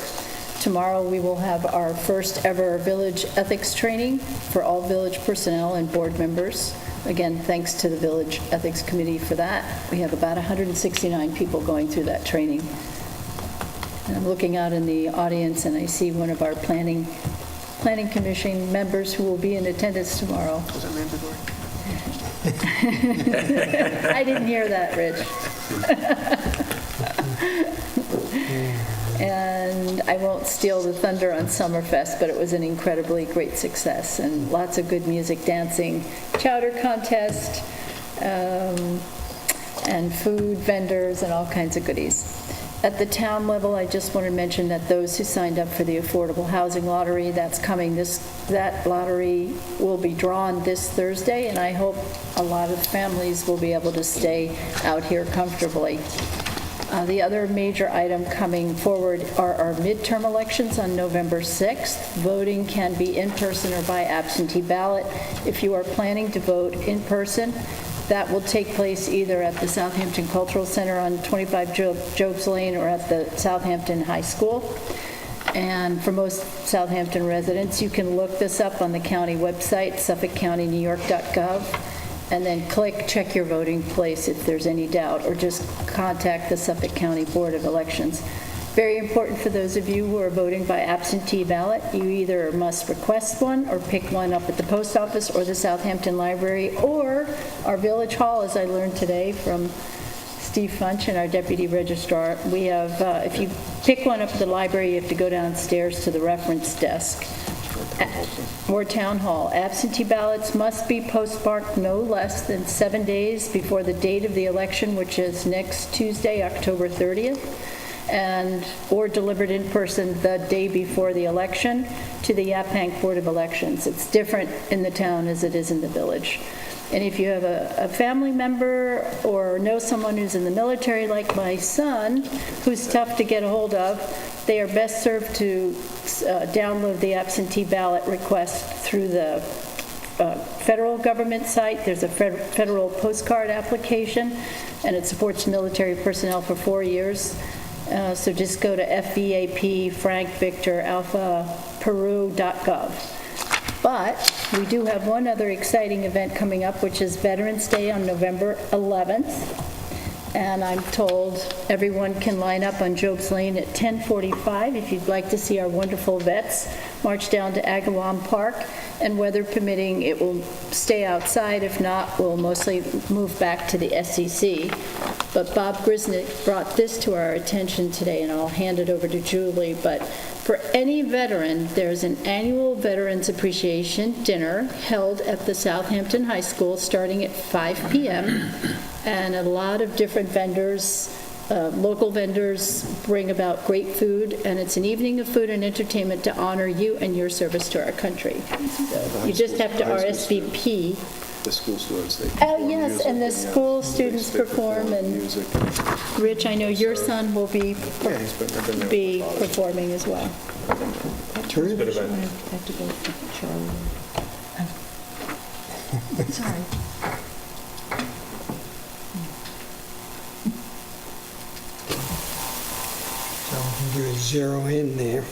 I: Tomorrow, we will have our first ever village ethics training for all village personnel and board members. Again, thanks to the Village Ethics Committee for that. We have about 169 people going through that training. And I'm looking out in the audience, and I see one of our Planning Commission members who will be in attendance tomorrow.
H: Was that Randy Gordon?
I: I didn't hear that, Rich. And I won't steal the thunder on Summerfest, but it was an incredibly great success, and lots of good music, dancing, chowder contest, and food vendors, and all kinds of goodies. At the town level, I just want to mention that those who signed up for the Affordable Housing Lottery, that's coming. That lottery will be drawn this Thursday, and I hope a lot of families will be able to stay out here comfortably. The other major item coming forward are our midterm elections on November 6th. Voting can be in person or by absentee ballot. If you are planning to vote in person, that will take place either at the Southampton Cultural Center on 25 Jobs Lane or at the Southampton High School. And for most Southampton residents, you can look this up on the county website, suffolkcountynewyork.gov. And then click check your voting place if there's any doubt, or just contact the Suffolk County Board of Elections. Very important for those of you who are voting by absentee ballot. You either must request one or pick one up at the post office or the Southampton Library or our Village Hall, as I learned today from Steve Funch and our Deputy Registrar. We have, if you pick one up at the library, you have to go downstairs to the reference desk. Or town hall. Absentee ballots must be postmarked no less than 7 days before the date of the election, which is next Tuesday, October 30th, or delivered in person the day before the election to the Yaphank Board of Elections. It's different in the town as it is in the village. And if you have a family member or know someone who's in the military, like my son, who's tough to get a hold of, they are best served to download the absentee ballot request through the federal government site. There's a federal postcard application, and it supports military personnel for 4 years. So just go to FVAP.FrankVictorAlphaPeru.gov. But we do have one other exciting event coming up, which is Veterans Day on November 11th. And I'm told everyone can line up on Jobs Lane at 10:45 if you'd like to see our wonderful vets march down to Agawam Park. And weather permitting, it will stay outside. If not, we'll mostly move back to the SEC. But Bob Grisnick brought this to our attention today, and I'll hand it over to Julie. But for any veteran, there's an annual Veterans Appreciation Dinner held at the Southampton High School starting at 5 p.m. And a lot of different vendors, local vendors, bring about great food, and it's an evening of food and entertainment to honor you and your service to our country. So you just have to RSVP.
H: The school students, they
I: Oh, yes, and the school students perform, and Rich, I know your son will be performing as well.
A: Terrific.
I: Sorry.
A: So do a zero in there.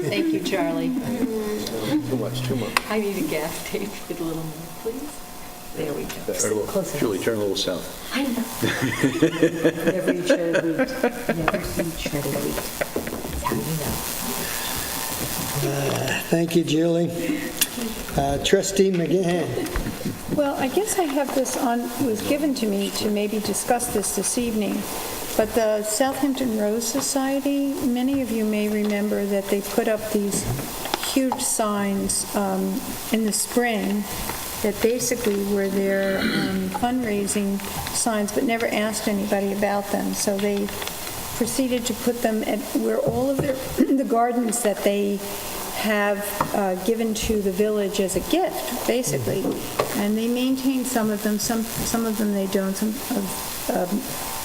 I: Thank you, Charlie.
H: Too much.
I: I need a gaff tape with a little more, please. There we go. Close enough.
B: Julie, turn a little south.
I: I know. Never eat shredded wheat. Never eat shredded wheat. That's how you know.
A: Thank you, Julie. Trustee McGahan.
C: Well, I guess I have this on, it was given to me to maybe discuss this evening, but the Southampton Rose Society, many of you may remember that they put up these huge signs in the spring that basically were their fundraising signs, but never asked anybody about them. So they proceeded to put them at where all of the gardens that they have given to the village as a gift, basically. And they maintain some of them, some of them they don't. Some of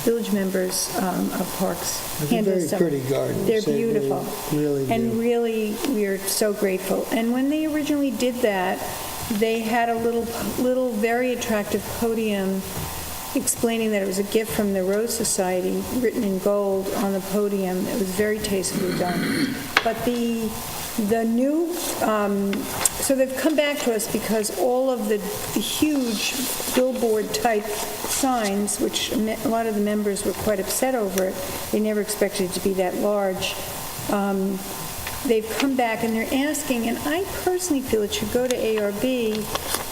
C: village members of parks hand us some.
A: Very pretty gardens.
C: They're beautiful.
A: Really do.
C: And really, we are so grateful. And when they originally did that, they had a little very attractive podium explaining that it was a gift from the Rose Society, written in gold on the podium. It was very tastefully done. But the new, so they've come back to us because all of the huge billboard-type signs, which a lot of the members were quite upset over it, they never expected it to be that large, they've come back and they're asking, and I personally feel it should go to ARB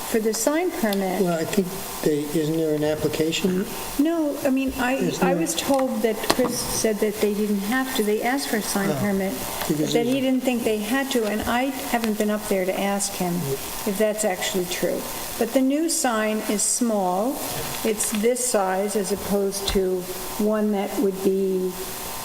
C: for the sign permit.
A: Well, I think isn't there an application?
C: No, I mean, I was told that Chris said that they didn't have to. They asked for a sign permit, but that he didn't think they had to, and I haven't been up there to ask him if that's actually true. But the new sign is small. It's this size as opposed to one that would be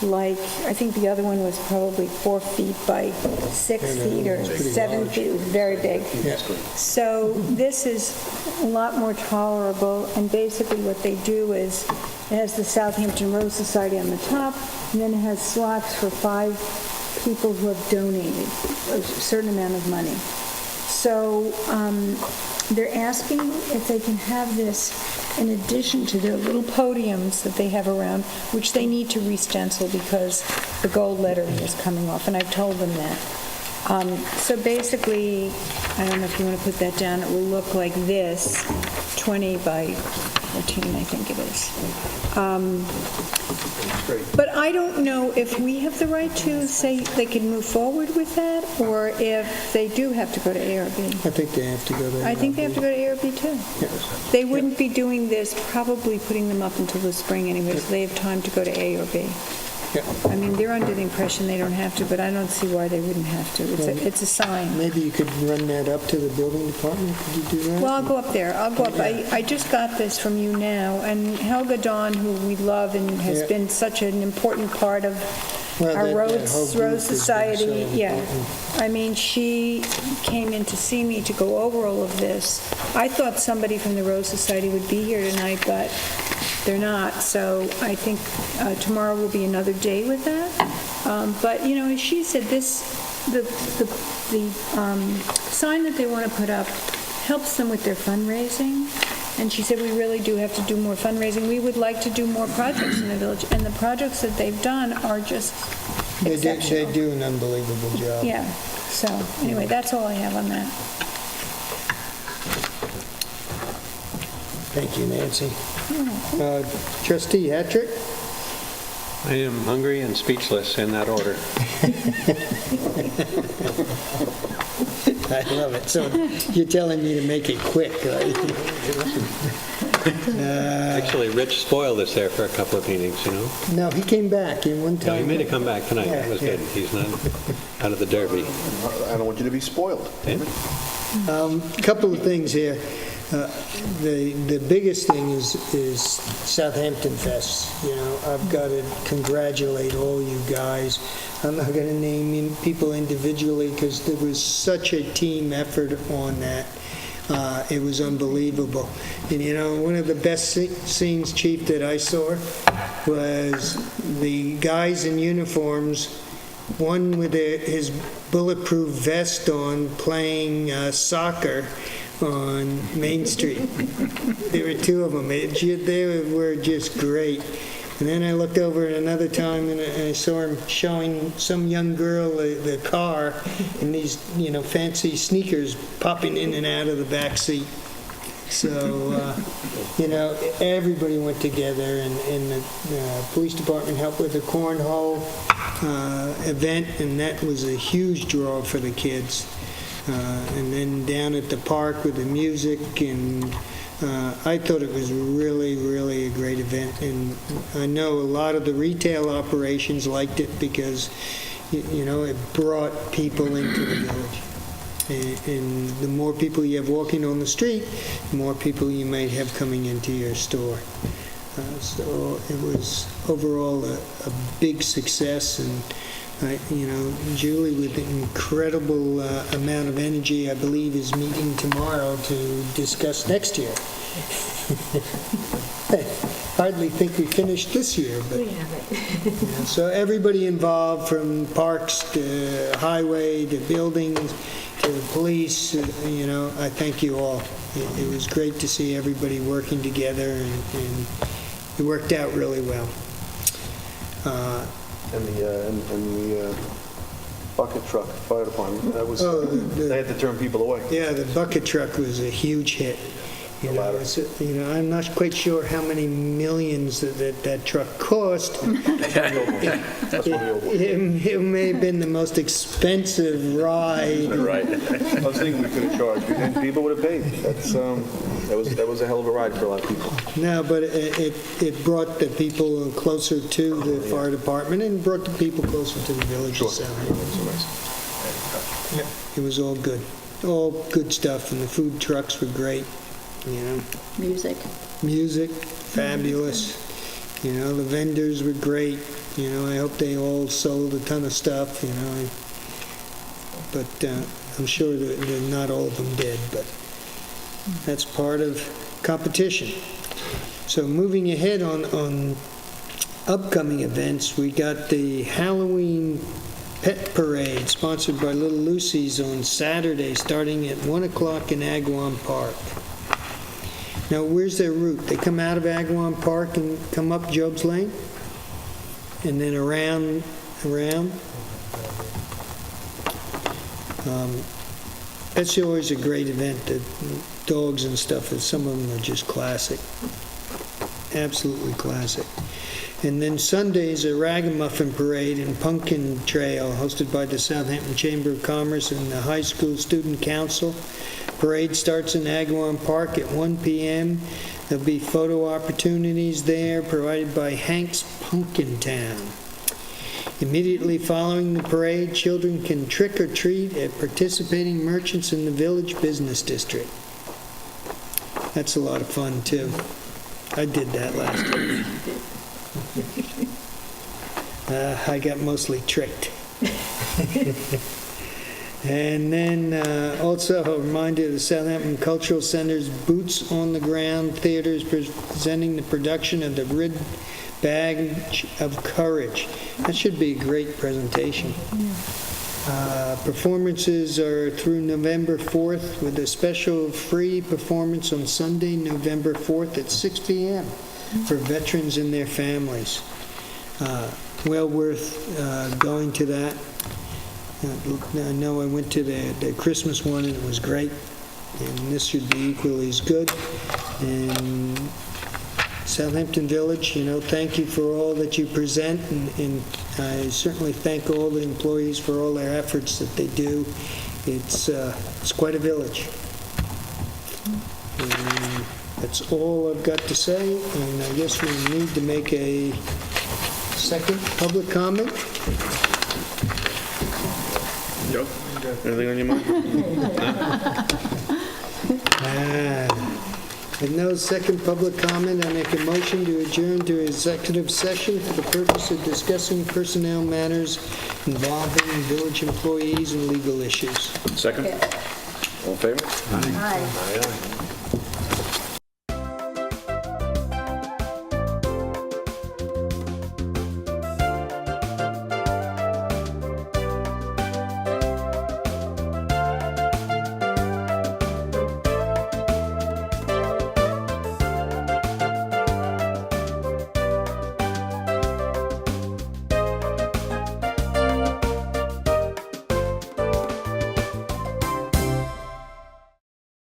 C: like, I think the other one was probably 4 feet by 6 feet or 7 feet. It was very big.
A: Yeah.
C: So this is a lot more tolerable, and basically what they do is it has the Southampton Rose Society on the top, and then it has slots for 5 people who have donated a certain amount of money. So they're asking if they can have this in addition to their little podiums that they have around, which they need to re-stencil because the gold lettering is coming off, and I've told them that. So basically, I don't know if you want to put that down, it will look like this, 20 by 14, I think it is. But I don't know if we have the right to say they can move forward with that, or if they do have to go to ARB.
A: I think they have to go there.
C: I think they have to go to ARB too. They wouldn't be doing this, probably putting them up until the spring anyway, so they have time to go to ARB. I mean, they're under the impression they don't have to, but I don't see why they wouldn't have to. It's a sign.
A: Maybe you could run that up to the building department. Could you do that?
C: Well, I'll go up there. I'll go up. I just got this from you now, and Helga Dawn, who we love and has been such an important part of our Rose Society. Yeah. I mean, she came in to see me to go over all of this. I thought somebody from the Rose Society would be here tonight, but they're not. So I think tomorrow will be another day with that. But, you know, as she said, the sign that they want to put up helps them with their fundraising. And she said, we really do have to do more fundraising. We would like to do more projects in the village. And the projects that they've done are just exceptional.
A: They do an unbelievable job.
C: Yeah. So anyway, that's all I have on that.
A: Thank you, Nancy. Trustee Hattrick?
K: I am hungry and speechless in that order.
A: I love it. So you're telling me to make it quick, right?
K: Actually, Rich spoiled us there for a couple of meetings, you know?
A: No, he came back in one
K: No,
A: time.
K: he made it come back tonight. That was good. He's not out of the derby.
F: I don't want you to be spoiled.
A: Couple of things here. The biggest thing is Southampton Fest. You know, I've got to congratulate all you guys. I'm not going to name people individually because there was such a team effort on that. It was unbelievable. And you know, one of the best scenes, Chief, that I saw was the guys in uniforms, one with his bulletproof vest on, playing soccer on Main Street. There were 2 of them. They were just great. And then I looked over at another time and I saw him showing some young girl the car and these, you know, fancy sneakers popping in and out of the back seat. So, everybody went together, and the police department helped with the cornhole event, and that was a huge draw for the kids. And then down at the park with the music, and I thought it was really, really a great event. And I know a lot of the retail operations liked it because, it brought people into the village. And the more people you have walking on the street, the more people you might have coming into your store. So it was overall a big success, and Julie, with an incredible amount of energy, I believe, is meeting tomorrow to discuss next year. I hardly think we finished this year, but so everybody involved, from parks to highway to buildings to the police, I thank you all. It was great to see everybody working together, and it worked out really well.
H: And the bucket truck fire department, that was, they had to turn people away.
A: Yeah, the bucket truck was a huge hit. I'm not quite sure how many millions that truck cost. It may have been the most expensive ride.
B: Right.
H: I was thinking we could have charged, and people would have paid. That was a hell of a ride for a lot of people.
A: No, but it brought the people closer to the fire department, and brought the people closer to the village of Southampton. It was all good. All good stuff, and the food trucks were great. Music, fabulous. The vendors were great. I hope they all sold a ton of stuff, but I'm sure that not all of them did, but that's part of competition. So moving ahead on upcoming events, we got the Halloween Pet Parade sponsored by Little Lucy's on Saturday, starting at 1 o'clock in Agawam Park. Now, where's their route? They come out of Agawam Park and come up Job's Lane? And then around? That's always a great event. The dogs and stuff, some of them are just classic. Absolutely classic. And then Sunday's a Ragamuffin Parade and Pumpkin Trail, hosted by the Southampton Chamber of Commerce and the High School Student Council. Parade starts in Agawam Park at 1 p.m. There'll be photo opportunities there provided by Hank's Pumpkin Town. Immediately following the parade, children can trick or treat at participating merchants in the Village Business District. That's a lot of fun, too. I did that last year. I got mostly tricked. And then also a reminder of the Southampton Cultural Center's Boots on the Ground Theater is presenting the production of The Red Badge of Courage. That should be a great presentation. Performances are through November 4th, with a special free performance on Sunday, November 4th at 6 p.m. for veterans and their families. Well worth going to that. I know I went to the Christmas one, and it was great, and this should be equally as good. And Southampton Village, thank you for all that you present, and I certainly thank all the employees for all their efforts that they do. It's quite a village. And that's all I've got to say, and I guess we need to make a second public comment.
H: Joe, anything on your mind?
A: With no second public comment, I make a motion to adjourn to executive session for the purpose of discussing personnel matters involving village employees and legal issues.
B: Second? All in favor?
I: Aye.
H: Aye.